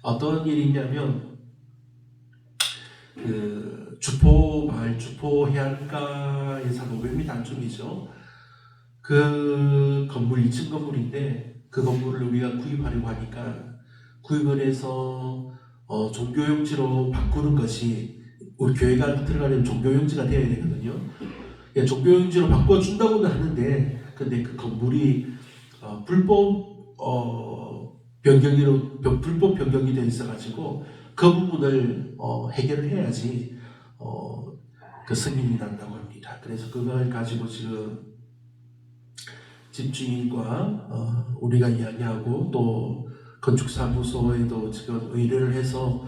어떤 일이냐면 주포마을 주포 해안가에서 500m 안쪽이죠. 그 건물 2층 건물인데 그 건물을 우리가 구입하려고 하니까 구입을 해서 종교용지로 바꾸는 것이 우리 교회가 들어가려면 종교용지가 되어야 되거든요. 예, 종교용지로 바꿔준다고는 하는데 근데 그 건물이 불법 변경이 되어 있어가지고 그 부분을 해결을 해야지 그 승인이 난다고 합니다. 그래서 그걸 가지고 지금 집주인과 우리가 이야기하고 또 건축사무소에도 지금 의뢰를 해서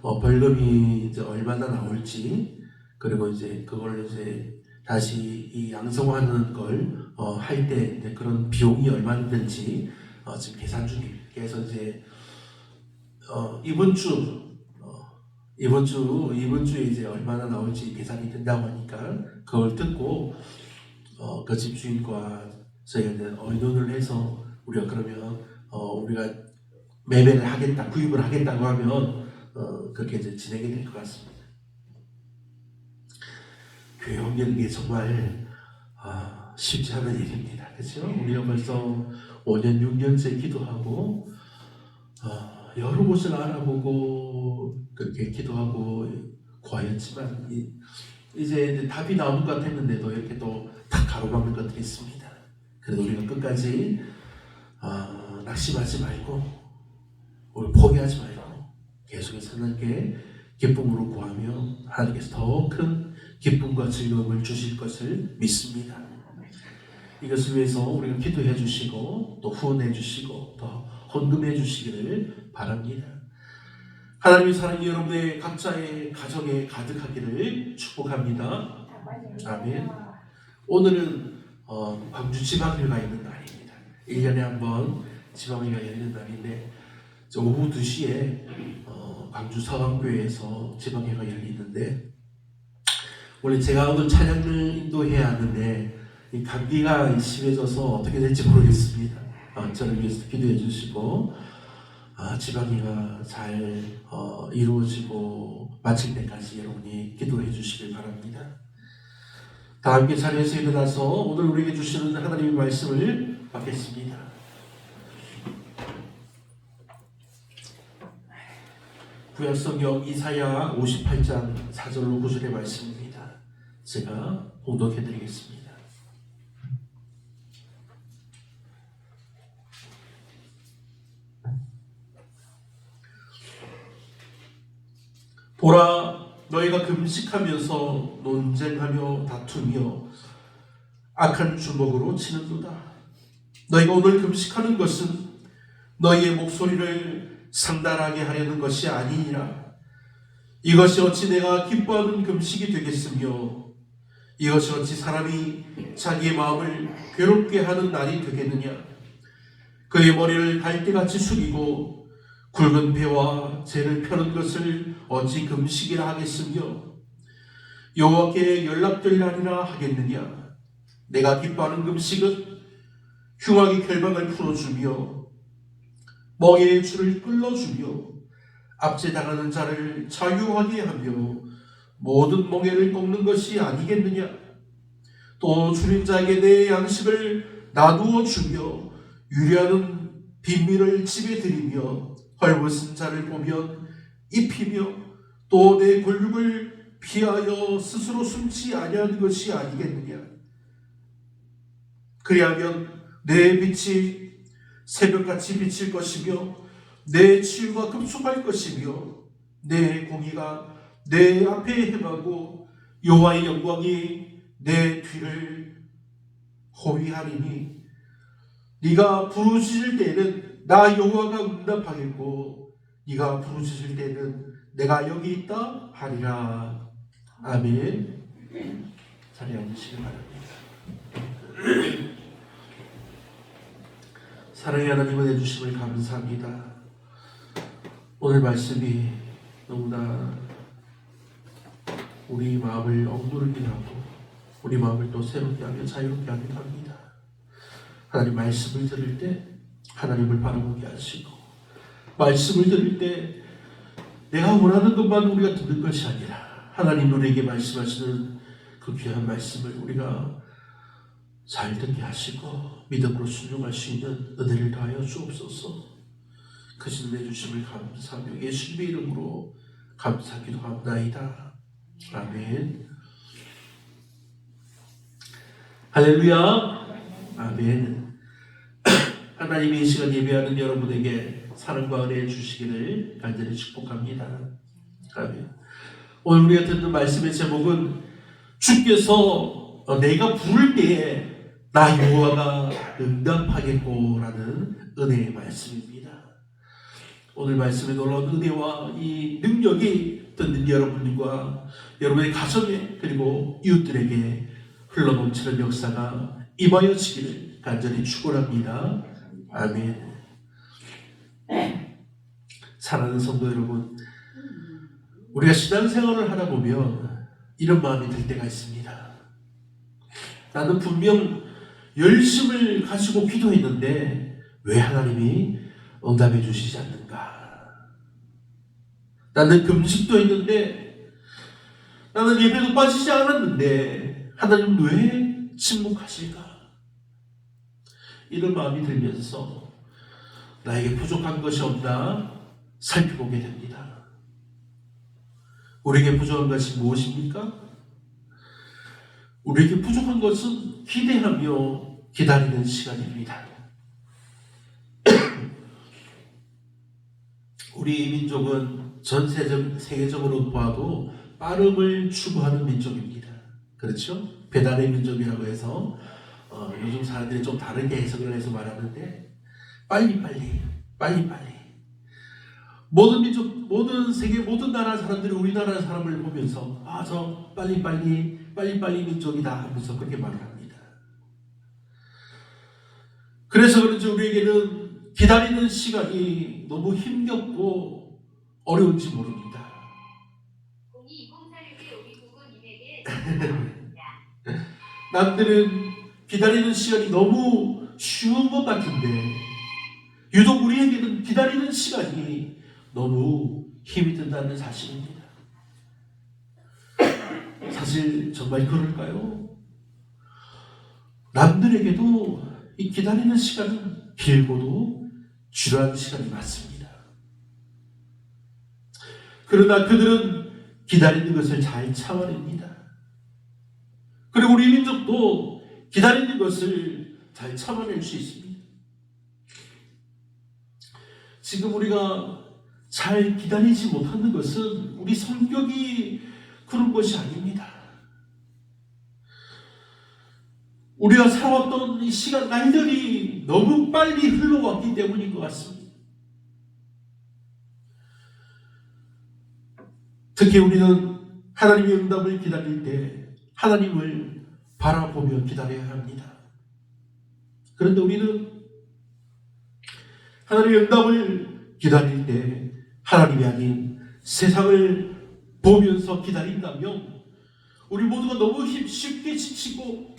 벌금이 이제 얼마나 나올지 그리고 이제 그걸 이제 다시 이 양성화하는 걸 할 때 그런 비용이 얼마나 들지 지금 계산 중입니다. 그래서 이제 이번 주에 이제 얼마나 나올지 계산이 된다고 하니까 그걸 듣고 그 집주인과 저희가 이제 의논을 해서 우리가 그러면 우리가 매매를 하겠다, 구입을 하겠다고 하면 그렇게 이제 진행이 될 것 같습니다. 교회 옮기는 게 정말 쉽지 않은 일입니다. 그렇죠? 우리가 벌써 5년, 6년째 기도하고 여러 곳을 알아보고 그렇게 기도하고 구하였지만 이제 답이 나오는 것 같았는데도 이렇게 또 다 가로막는 것들이 있습니다. 그래도 우리가 끝까지 낙심하지 말고 우리 포기하지 말고 계속해서 하나님께 기쁨으로 구하며 하나님께서 더 큰 기쁨과 즐거움을 주실 것을 믿습니다. 이것을 위해서 우리가 기도해 주시고 또 후원해 주시고 또 헌금해 주시기를 바랍니다. 하나님의 사랑이 여러분의 각자의 가정에 가득하기를 축복합니다. 아멘. 오늘은 광주 지방회가 있는 날입니다. 1년에 한 번 지방회가 열리는 날인데 오후 2시에 광주 서강교회에서 지방회가 열리는데 원래 제가 오늘 찬양을 인도해야 하는데 이 감기가 심해져서 어떻게 될지 모르겠습니다. 저를 위해서 기도해 주시고 지방회가 잘 이루어지고 마칠 때까지 여러분이 기도해 주시길 바랍니다. 다 함께 자리에서 일어나서 오늘 우리에게 주시는 하나님의 말씀을 받겠습니다. 구약성경 이사야 58장 4절로 9절의 말씀입니다. 제가 봉독해 드리겠습니다. 보라, 너희가 금식하면서 논쟁하며 다투며 악한 주먹으로 치는도다. 너희가 오늘 금식하는 것은 너희의 목소리를 상달하게 하려는 것이 아니니라. 이것이 어찌 내가 기뻐하는 금식이 되겠으며 이것이 어찌 사람이 자기의 마음을 괴롭게 하는 날이 되겠느냐. 그의 머리를 갈대같이 숙이고 굵은 배와 재를 펴는 것을 어찌 금식이라 하겠으며 여호와께 연락될 날이라 하겠느냐. 내가 기뻐하는 금식은 흉악의 결박을 풀어주며 멍에의 줄을 끌어주며 압제당하는 자를 자유하게 하며 모든 멍에를 꺾는 것이 아니겠느냐. 또 줄인 자에게 내 양식을 나누어 주며 유리하는 빈민을 집에 들이며 헐벗은 자를 보면 입히며 또 내 권력을 피하여 스스로 숨지 아니하는 것이 아니겠느냐. 그리하면 내 빛이 새벽같이 비칠 것이며 내 치유가 급속할 것이며 내 공의가 내 앞에 행하고 여호와의 영광이 내 뒤를 호위하리니 네가 부르짖을 때에는 나 여호와가 응답하겠고 네가 부르짖을 때는 내가 여기 있다 하리라. 아멘. 자리에 앉으시기 바랍니다. 사랑의 하나님 은혜 주심을 감사합니다. 오늘 말씀이 너무나 우리 마음을 억누르게 하고 우리 마음을 또 새롭게 하며 자유롭게 하기도 합니다. 하나님 말씀을 들을 때 하나님을 바라보게 하시고 말씀을 들을 때 내가 원하는 것만 우리가 듣는 것이 아니라 하나님 우리에게 말씀하시는 그 귀한 말씀을 우리가 잘 듣게 하시고 믿음으로 순종할 수 있는 은혜를 더하여 주옵소서. 크신 은혜 주심을 감사하며 예수님의 이름으로 감사하기도 합나이다. 아멘. 할렐루야. 아멘. 하나님이 이 시간 예배하는 여러분에게 사랑과 은혜 주시기를 간절히 축복합니다. 아멘. 오늘 우리가 듣는 말씀의 제목은 주께서 내가 부를 때에 나 여호와가 응답하겠고라는 은혜의 말씀입니다. 오늘 말씀에 놀라운 은혜와 이 능력이 듣는 여러분과 여러분의 가정에 그리고 이웃들에게 흘러넘치는 역사가 임하여지기를 간절히 축원합니다. 아멘. 사랑하는 성도 여러분, 우리가 신앙생활을 하다 보면 이런 마음이 들 때가 있습니다. 나는 분명 열심을 가지고 기도했는데 왜 하나님이 응답해 주시지 않는가? 나는 금식도 했는데, 나는 예배도 빠지지 않았는데 하나님 왜 침묵하실까? 이런 마음이 들면서 나에게 부족한 것이 없나 살펴보게 됩니다. 우리에게 부족한 것이 무엇입니까? 우리에게 부족한 것은 기대하며 기다리는 시간입니다. 우리 민족은 전 세계적으로 봐도 빠름을 추구하는 민족입니다. 그렇죠? 배달의 민족이라고 해서 요즘 사람들이 좀 다르게 해석을 해서 말하는데 빨리빨리 모든 민족, 모든 세계 모든 나라 사람들이 우리나라 사람을 보면서 저 빨리빨리 민족이다 하면서 그렇게 말을 합니다. 그래서 그런지 우리에게는 기다리는 시간이 너무 힘겹고 어려운지 모릅니다. 남들은 기다리는 시간이 너무 쉬운 것 같은데 유독 우리에게는 기다리는 시간이 너무 힘이 든다는 사실입니다. 사실 정말 그럴까요? 남들에게도 이 기다리는 시간은 길고도 지루한 시간이 많습니다. 그러나 그들은 기다리는 것을 잘 참아냅니다. 그리고 우리 민족도 기다리는 것을 잘 참아낼 수 있습니다. 지금 우리가 잘 기다리지 못하는 것은 우리 성격이 그런 것이 아닙니다. 우리가 살아왔던 이 시간 날들이 너무 빨리 흘러왔기 때문인 것 같습니다. 특히 우리는 하나님의 응답을 기다릴 때 하나님을 바라보며 기다려야 합니다. 그런데 우리는 하나님의 응답을 기다릴 때 하나님이 아닌 세상을 보면서 기다린다면 우리 모두가 너무 쉽게 지치고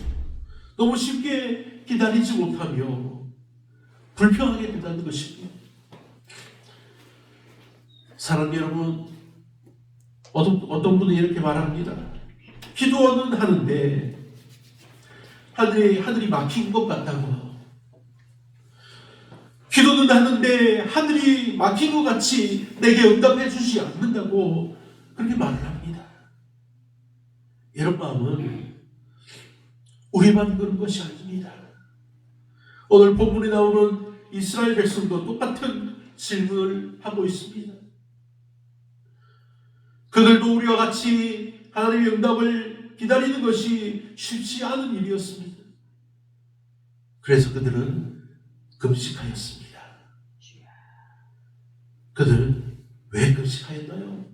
너무 쉽게 기다리지 못하며 불평하게 된다는 것입니다. 사랑하는 여러분, 어떤 분은 이렇게 말합니다. 기도는 하는데 하늘이 막힌 것 같다고. 기도는 하는데 하늘이 막힌 것 같이 내게 응답해 주지 않는다고 그렇게 말을 합니다. 이런 마음은 우리만 그런 것이 아닙니다. 오늘 본문에 나오는 이스라엘 백성도 똑같은 질문을 하고 있습니다. 그들도 우리와 같이 하나님의 응답을 기다리는 것이 쉽지 않은 일이었습니다. 그래서 그들은 금식하였습니다. 그들은 왜 금식하였나요?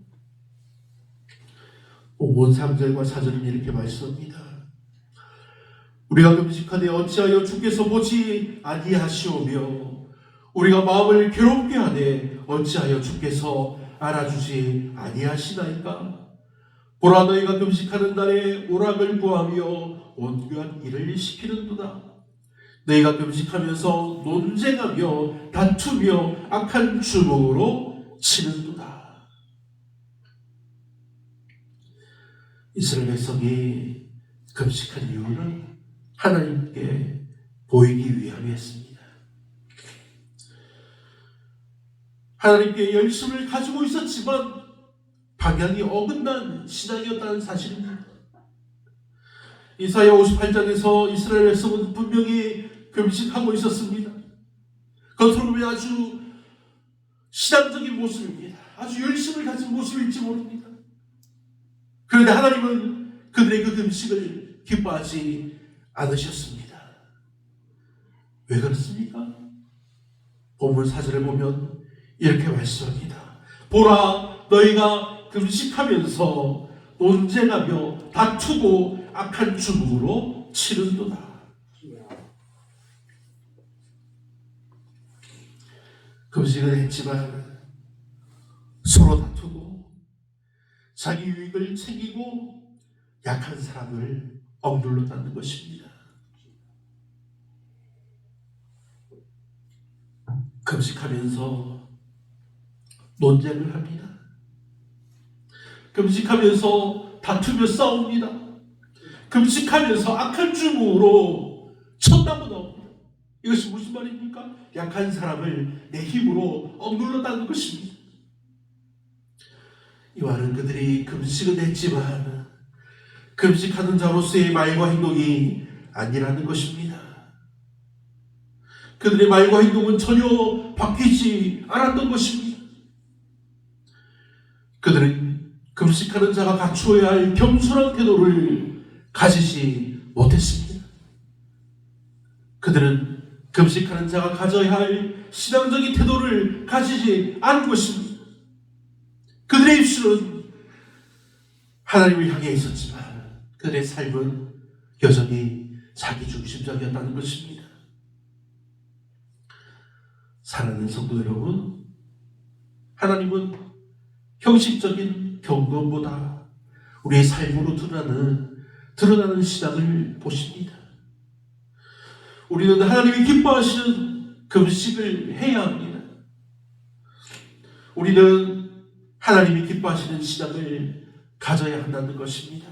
본문 3절과 4절은 이렇게 말씀합니다. 우리가 금식하되 어찌하여 주께서 보지 아니하시오며 우리가 마음을 괴롭게 하되 어찌하여 주께서 알아주지 아니하시나이까? 보라, 너희가 금식하는 날에 오락을 구하며 온갖 일을 시키는도다. 너희가 금식하면서 논쟁하며 다투며 악한 주먹으로 치는도다. 이스라엘 백성이 금식한 이유는 하나님께 보이기 위함이었습니다. 하나님께 열심을 가지고 있었지만 방향이 어긋난 신앙이었다는 사실입니다. 이사야 58장에서 이스라엘 백성은 분명히 금식하고 있었습니다. 겉으로 보면 아주 신앙적인 모습입니다. 아주 열심을 가진 모습일지 모릅니다. 그런데 하나님은 그들의 그 금식을 기뻐하지 않으셨습니다. 왜 그렇습니까? 본문 4절에 보면 이렇게 말씀합니다. 보라, 너희가 금식하면서 논쟁하며 다투고 악한 주먹으로 치는도다. 금식을 했지만 서로 다투고 자기 유익을 챙기고 약한 사람을 억눌렀다는 것입니다. 금식하면서 논쟁을 합니다. 금식하면서 다투며 싸웁니다. 금식하면서 악한 주먹으로 쳤다고 나옵니다. 이것이 무슨 말입니까? 약한 사람을 내 힘으로 억눌렀다는 것입니다. 이 말은 그들이 금식은 했지만 금식하는 자로서의 말과 행동이 아니라는 것입니다. 그들의 말과 행동은 전혀 바뀌지 않았던 것입니다. 그들은 금식하는 자가 갖추어야 할 겸손한 태도를 가지지 못했습니다. 그들은 금식하는 자가 가져야 할 신앙적인 태도를 가지지 않은 것입니다. 그들의 입술은 하나님을 향해 있었지만 그들의 삶은 여전히 자기중심적이었다는 것입니다. 사랑하는 성도 여러분, 하나님은 형식적인 경건보다 우리의 삶으로 드러나는 신앙을 보십니다. 우리는 하나님이 기뻐하시는 금식을 해야 합니다. 우리는 하나님이 기뻐하시는 신앙을 가져야 한다는 것입니다.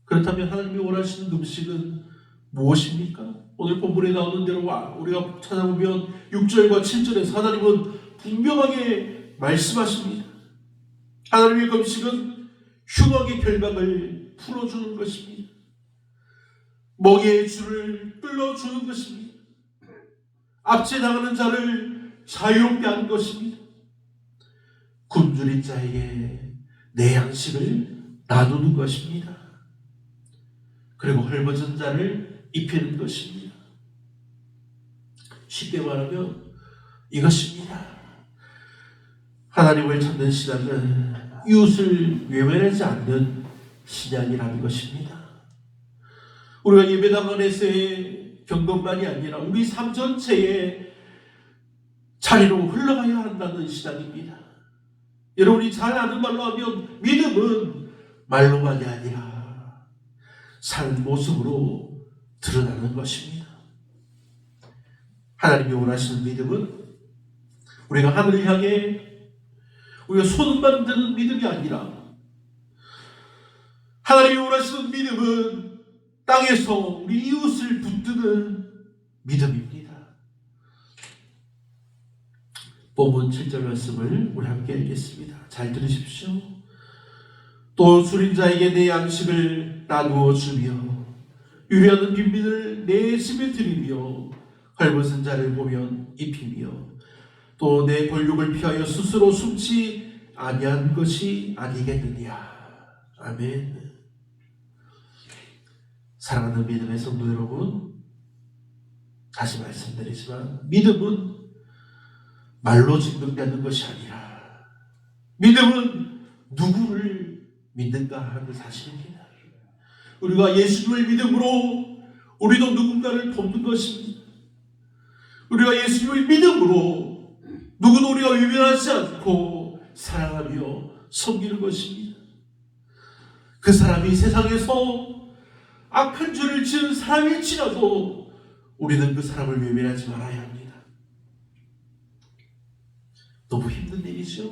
그렇다면 하나님이 원하시는 금식은 무엇입니까? 오늘 본문에 나오는 대로 우리가 찾아보면 6절과 7절에서 하나님은 분명하게 말씀하십니다. 하나님의 금식은 흉악의 결박을 풀어주는 것입니다. 멍에의 줄을 끌어주는 것입니다. 압제당하는 자를 자유롭게 하는 것입니다. 굶주린 자에게 내 양식을 나누는 것입니다. 그리고 헐벗은 자를 입히는 것입니다. 쉽게 말하면 이것입니다. 하나님을 찾는 신앙은 이웃을 외면하지 않는 신앙이라는 것입니다. 우리가 예배당 안에서의 경건만이 아니라 우리 삶 전체의 자리로 흘러가야 한다는 신앙입니다. 여러분이 잘 아는 말로 하면 믿음은 말로만이 아니라 사는 모습으로 드러나는 것입니다. 하나님이 원하시는 믿음은 우리가 하늘을 향해 우리가 손만 드는 믿음이 아니라 하나님이 원하시는 믿음은 땅에서 우리 이웃을 붙드는 믿음입니다. 본문 7절 말씀을 우리 함께 읽겠습니다. 잘 들으십시오. 또 줄인 자에게 내 양식을 나누어 주며 유리하는 빈민을 내 집에 들이며 헐벗은 자를 보면 입히며 또 내 권력을 피하여 스스로 숨지 아니한 것이 아니겠느냐. 아멘. 사랑하는 믿음의 성도 여러분, 다시 말씀드리지만 믿음은 말로 증명되는 것이 아니라 믿음은 누구를 믿는가 하는 사실입니다. 우리가 예수님을 믿음으로 우리도 누군가를 돕는 것입니다. 우리가 예수님을 믿음으로 누구도 우리가 외면하지 않고 사랑하며 섬기는 것입니다. 그 사람이 세상에서 악한 죄를 지은 사람일지라도 우리는 그 사람을 외면하지 말아야 합니다. 너무 힘든 일이죠.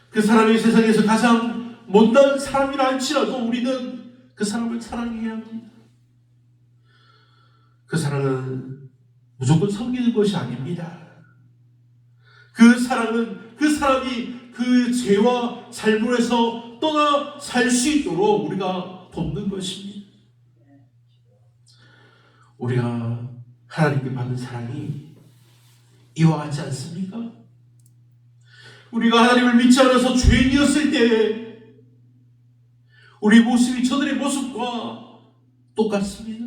그 사람이 세상에서 가장 못난 사람이라 할지라도 우리는 그 사람을 사랑해야 합니다. 그 사랑은 무조건 섬기는 것이 아닙니다. 그 사랑은 그 사람이 그 죄와 삶에서 떠나 살 수 있도록 우리가 돕는 것입니다. 우리가 하나님께 받는 사랑이 이와 같지 않습니까? 우리가 하나님을 믿지 않아서 죄인이었을 때 우리 모습이 저들의 모습과 똑같습니다.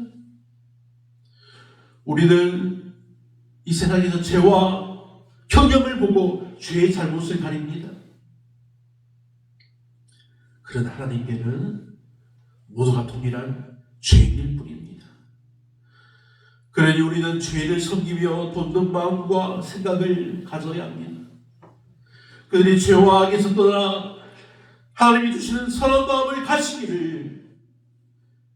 우리는 이 세상에서 죄와 형념을 보고 죄의 잘못을 가립니다. 그러나 하나님께는 모두가 동일한 죄인일 뿐입니다. 그러니 우리는 죄를 섬기며 돕는 마음과 생각을 가져야 합니다. 그들이 죄와 악에서 떠나 하나님이 주시는 선한 마음을 가지기를,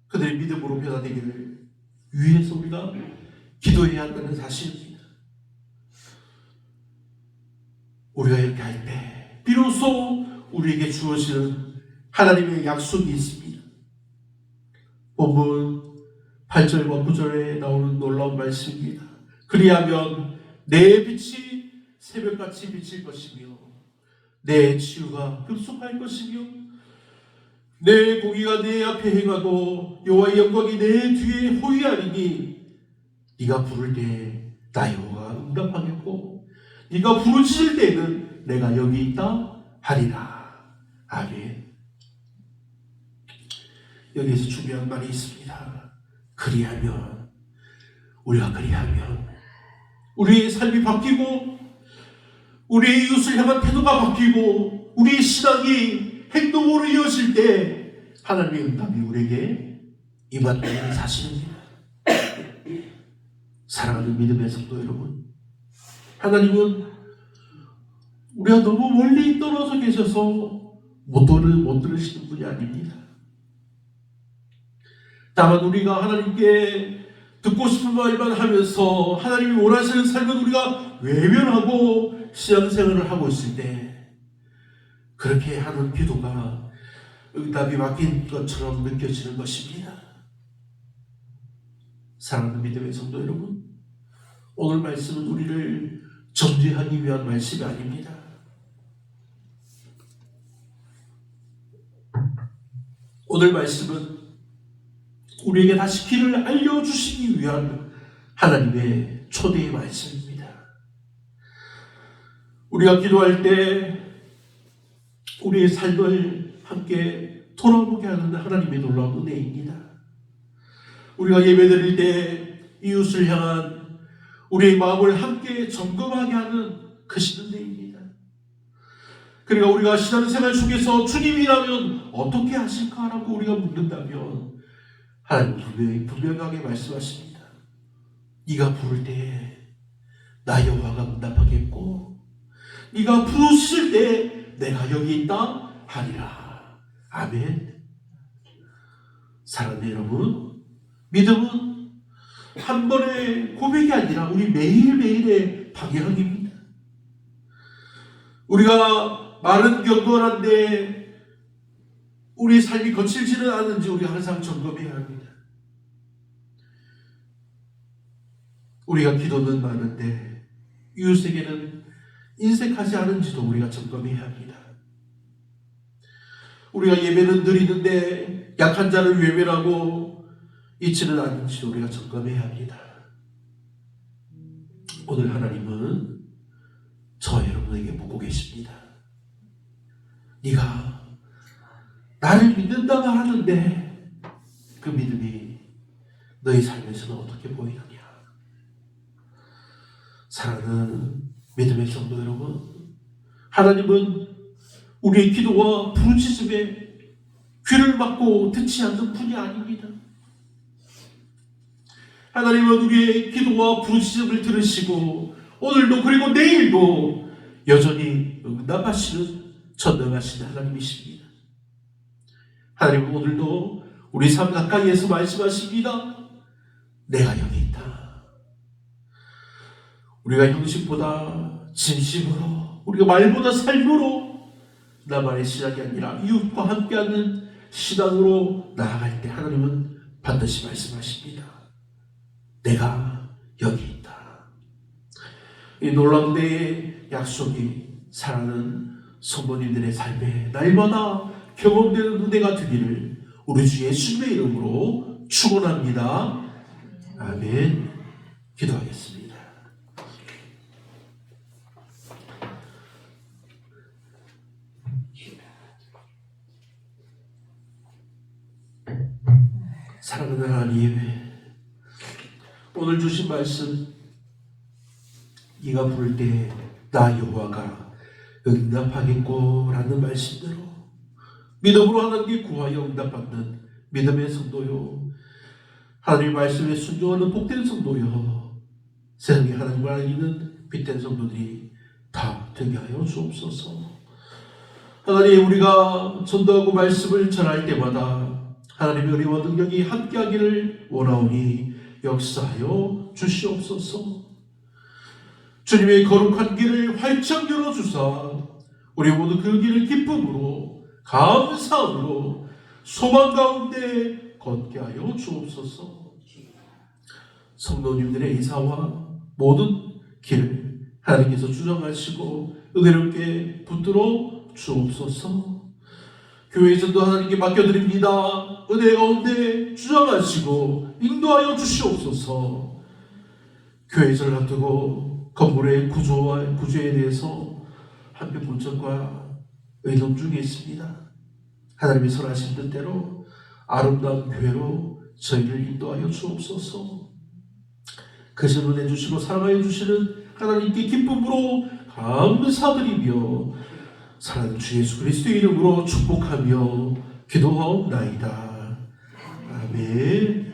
그들의 믿음으로 변화되기를 위해서 우리가 기도해야 한다는 사실입니다. 우리가 이렇게 할 때 비로소 우리에게 주어지는 하나님의 약속이 있습니다. 본문 8절과 9절에 나오는 놀라운 말씀입니다. 그리하면 내 빛이 새벽같이 비칠 것이며 내 치유가 급속할 것이며 내 공의가 내 앞에 행하고 여호와의 영광이 내 뒤에 호위하리니 네가 부를 때에 나 여호와가 응답하겠고 네가 부르짖을 때에는 내가 여기 있다 하리라. 아멘. 여기에서 중요한 말이 있습니다. 그리하면, 우리가 그리하면 우리의 삶이 바뀌고 우리의 이웃을 향한 태도가 바뀌고 우리의 신앙이 행동으로 이어질 때 하나님의 응답이 우리에게 임한다는 사실입니다. 사랑하는 믿음의 성도 여러분, 하나님은 우리가 너무 멀리 떨어져 계셔서 못 들으시는 분이 아닙니다. 다만 우리가 하나님께 듣고 싶은 말만 하면서 하나님이 원하시는 삶은 우리가 외면하고 신앙생활을 하고 있을 때 그렇게 하는 기도가 응답이 막힌 것처럼 느껴지는 것입니다. 사랑하는 믿음의 성도 여러분, 오늘 말씀은 우리를 정죄하기 위한 말씀이 아닙니다. 오늘 말씀은 우리에게 다시 길을 알려주시기 위한 하나님의 초대의 말씀입니다. 우리가 기도할 때 우리의 삶을 함께 돌아보게 하는 하나님의 놀라운 은혜입니다. 우리가 예배드릴 때 이웃을 향한 우리의 마음을 함께 점검하게 하는 크신 은혜입니다. 그러니까 우리가 신앙생활 속에서 주님이라면 어떻게 하실까라고 우리가 묻는다면 하나님 분명하게 말씀하십니다. 네가 부를 때에 나 여호와가 응답하겠고 네가 부르실 때 내가 여기 있다 하리라. 아멘. 사랑하는 여러분, 믿음은 한 번의 고백이 아니라 우리 매일매일의 방향입니다. 우리가 말은 경건한데 우리 삶이 거칠지는 않은지 우리가 항상 점검해야 합니다. 우리가 기도는 많은데 이웃에게는 인색하지 않은지도 우리가 점검해야 합니다. 우리가 예배는 드리는데 약한 자를 외면하고 있지는 않은지도 우리가 점검해야 합니다. 오늘 하나님은 저 여러분에게 묻고 계십니다. 네가 나를 믿는다 말하는데 그 믿음이 너희 삶에서는 어떻게 보이느냐. 사랑하는 믿음의 성도 여러분, 하나님은 우리의 기도와 부르짖음에 귀를 막고 듣지 않는 분이 아닙니다. 하나님은 우리의 기도와 부르짖음을 들으시고 오늘도 그리고 내일도 여전히 응답하시는 전능하신 하나님이십니다. 하나님은 오늘도 우리 삶 가까이에서 말씀하십니다. 내가 여기 있다. 우리가 형식보다 진심으로, 우리가 말보다 삶으로 나만의 신앙이 아니라 이웃과 함께하는 신앙으로 나아갈 때 하나님은 반드시 말씀하십니다. 내가 여기 있다. 이 놀라운 데의 약속이 사랑하는 성도님들의 삶에 날마다 경험되는 은혜가 되기를 우리 주 예수님의 이름으로 축원합니다. 아멘. 기도하겠습니다. 사랑하는 하나님, 오늘 주신 말씀, 네가 부를 때 나 여호와가 응답하겠고 라는 말씀대로 믿음으로 하나님께 구하여 응답받는 믿음의 성도요, 하나님의 말씀에 순종하는 복된 성도요, 세상에 하나님을 알리는 빛된 성도들이 다 되게 하여 주옵소서. 하나님, 우리가 전도하고 말씀을 전할 때마다 하나님의 은혜와 능력이 함께하기를 원하오니 역사하여 주시옵소서. 주님의 거룩한 길을 활짝 열어주사 우리 모두 그 길을 기쁨으로, 감사함으로, 소망 가운데 걷게 하여 주옵소서. 성도님들의 이사와 모든 길을 하나님께서 주장하시고 은혜롭게 붙들어 주옵소서. 교회에서도 하나님께 맡겨드립니다. 은혜 가운데 주장하시고 인도하여 주시옵소서. 교회에서 놔두고 건물의 구조에 대해서 한편 분석과 의논 중에 있습니다. 하나님이 선하신 뜻대로 아름다운 교회로 저희를 인도하여 주옵소서. 그것을 은혜 주시고 사랑하여 주시는 하나님께 기쁨으로 감사드리며 사랑하는 주 예수 그리스도의 이름으로 축복하며 기도하옵나이다. 아멘.